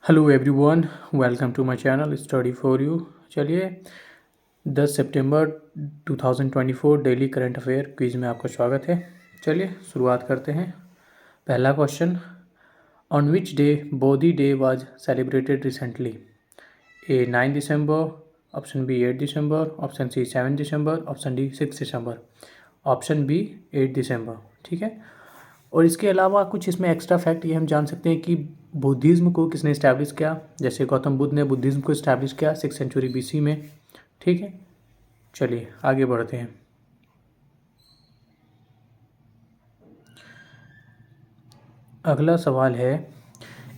Hello everyone, welcome to my channel study for you. चलिए, 10 सितंबर 2024 daily current affair quiz में आपका स्वागत है। चलिए शुरुआत करते हैं। पहला question, on which day Bodhi day was celebrated recently? A 9 दिसंबर, ऑप्शन बी 8 दिसंबर, ऑप्शन सी 7 दिसंबर, ऑप्शन डी 6 दिसंबर। ऑप्शन बी 8 दिसंबर, ठीक है। और इसके अलावा कुछ इसमें एक्स्ट्रा फैक्ट ये हम जान सकते हैं कि बुद्धिज़्म को किसने इस्टेब्लिश किया। जैसे गौतम बुद्ध ने बुद्धिज़्म को इस्टेब्लिश किया 6th सेंचुरी BC में, ठीक है। चलिए आगे बढ़ते हैं। अगला सवाल है,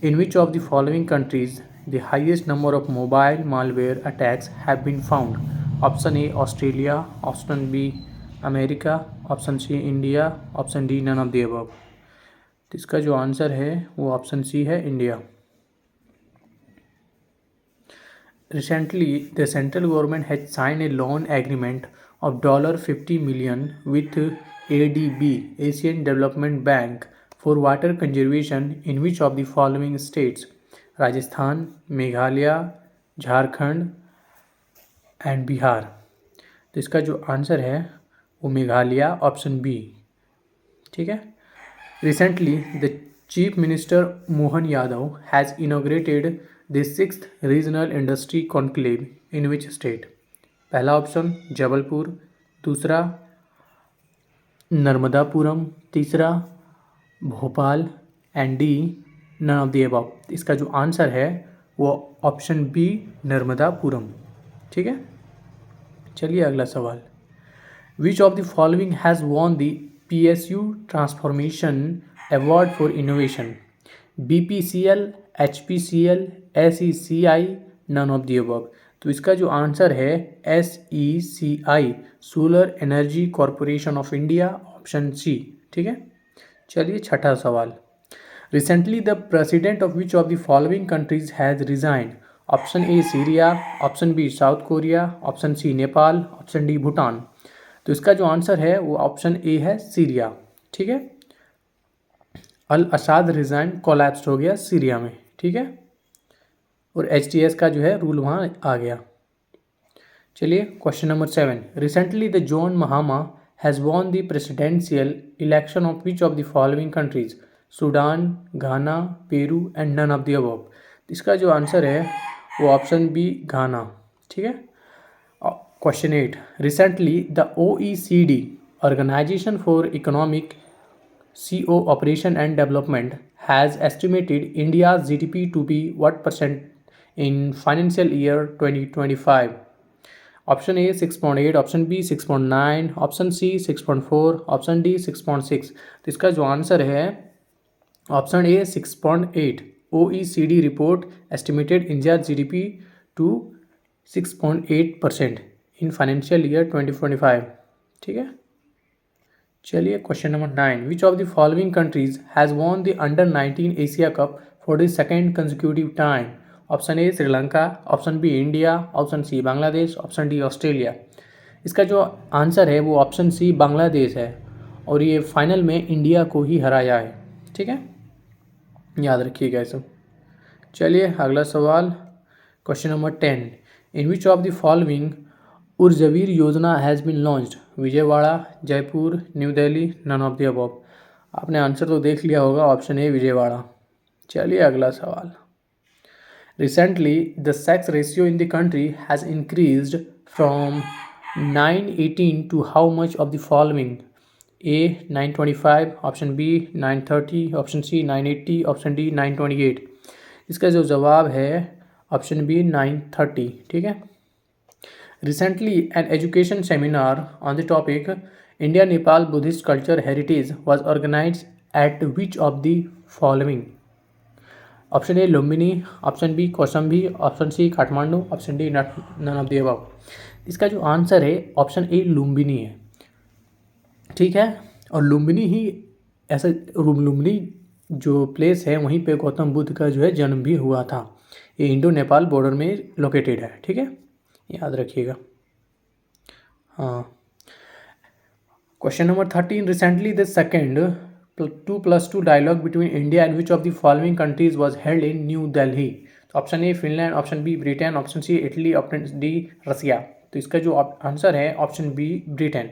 in which of the following countries the highest number of mobile malware attacks have been found? Option A Australia, option B America, option C India, option D none of the above. तो इसका जो answer है वो option C है, India. Recently, the central government has signed a loan agreement of $50 million with ADB, Asian Development Bank, for water conservation in which of the following states? Rajasthan, Meghalaya, Jharkhand and Bihar. तो इसका जो answer है वो Meghalaya, option B, ठीक है। Recently, the Chief Minister Mohan Yadav has inaugurated the 6th Regional Industry Conclave in which state? पहला option Jabalpur, दूसरा नर्मदापुरम, तीसरा Bhopal and D none of the above. इसका जो आंसर है वो ऑप्शन बी नर्मदापुरम, ठीक है। चलिए अगला सवाल, Which of the following has won the PSU Transformation Award for Innovation? BPCL, HPCL, SECI, none of the above। तो इसका जो आंसर है SECI, solar energy corporation of India, option C, ठीक है। चलिए छठा सवाल, recently the president of which of the following countries has resigned? Option A Syria, option B South Korea, option C Nepal, option D Bhutan. तो इसका जो answer है वो ऑप्शन ए है, सीरिया, ठीक है। अल असाद रिजाइन कोलैप्स हो गया सीरिया में, ठीक है। और HTS का जो है रूल वहाँ आ गया। चलिए question number 7, recently the John Mahama has won the presidential election of which of the following countries? Sudan, Ghana, Peru and none of the above. इसका जो आंसर है वो ऑप्शन बी घाना, ठीक है। Question 8. Recently, the OECD, Organization for Economic Cooperation and Development, has estimated India's GDP to be what percent in financial year 2025? Option A 6.8, option B 6.9, option C 6.4, option D 6.6। तो इसका जो answer है option A 6.8। OECD report estimated India's GDP to 6.8% in financial year 2025, ठीक है। चलिए question number 9, which of the following countries has won the under nineteen Asia cup for the second consecutive time? Option A Sri Lanka, option B India, option C Bangladesh, option D Australia. इसका जो answer है वो option C Bangladesh है, और ये final में India को ही हराया है, ठीक है, याद रखिएगा सब। चलिए अगला सवाल, question number 10, in which of the following उर्जवीर योजना has been launched? Vijayawada, Jaipur, New Delhi, none of the above. आपने आंसर तो देख लिया होगा, ऑप्शन ए विजयवाड़ा। चलिए अगला सवाल, recently the sex ratio in the country has increased from 918 to how much of the following? A 925, option B 930, option C 980, option D 928। इसका जो जवाब है ऑप्शन बी 930, ठीक है। Recently, an education seminar on the topic India-Nepal Buddhist Culture Heritage was organized at which of the following? Option A Lumbini, option B Kaushambi, option C Kathmandu, option D none of the above. इसका जो answer है option ए लुम्बिनी है, ठीक है। और लुम्बिनी ही ऐसा लुम्बिनी जो place है वहीं पे गौतम बुद्ध का जो है जन्म भी हुआ था। ये इंडो नेपाल बॉर्डर में लोकेटेड है, ठीक है, याद रखिएगा। हाँ, question number 13, recently the second 2+2 dialogue between India and which of the following countries was held in New Delhi? तो option A Finland, option B Britain, option C Italy, option D Russia. तो इसका जो आंसर है option B Britain.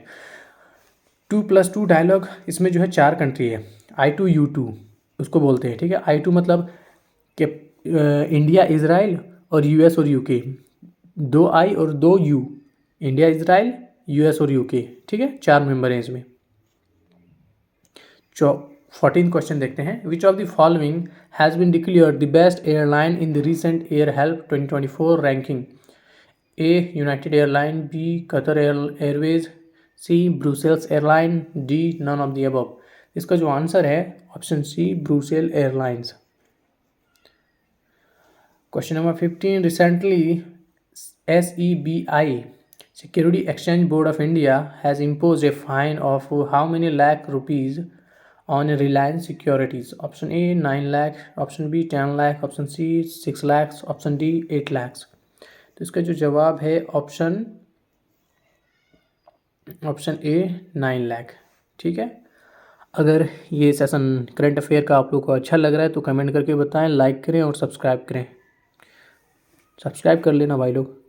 2+2 dialogue, इसमें जो है 4 country है। I2U2 उसको बोलते हैं, ठीक है। I2 मतलब कि इंडिया, इजराइल और यूएस और यूके, 2 I और 2 U, इंडिया, इजराइल, यूएस और यूके, ठीक है। 4 मेंबर हैं इसमें। 14 क्वेश्चन देखते हैं। Which of the following has been declared the best airline in the recent air help 2024 ranking? A united airline, B Qatar airways, C Brussels airline, D none of the above. इसका जो answer है option C Brussels airlines. Question number 15. Recently, SEBI, Security Exchange Board of India, has imposed a fine of how many lakh rupees on Reliance Securities? Option A 9 lakh, option B 10 lakh, option C 6 lakhs, option D 8 lakhs. तो इसका जो जवाब है option ए 9 लाख, ठीक है। अगर ये session current affair का आप लोग को अच्छा लग रहा है तो कमेंट करके बताएं, लाइक करें और सब्सक्राइब करें। सब्सक्राइब कर लेना भाई लोग।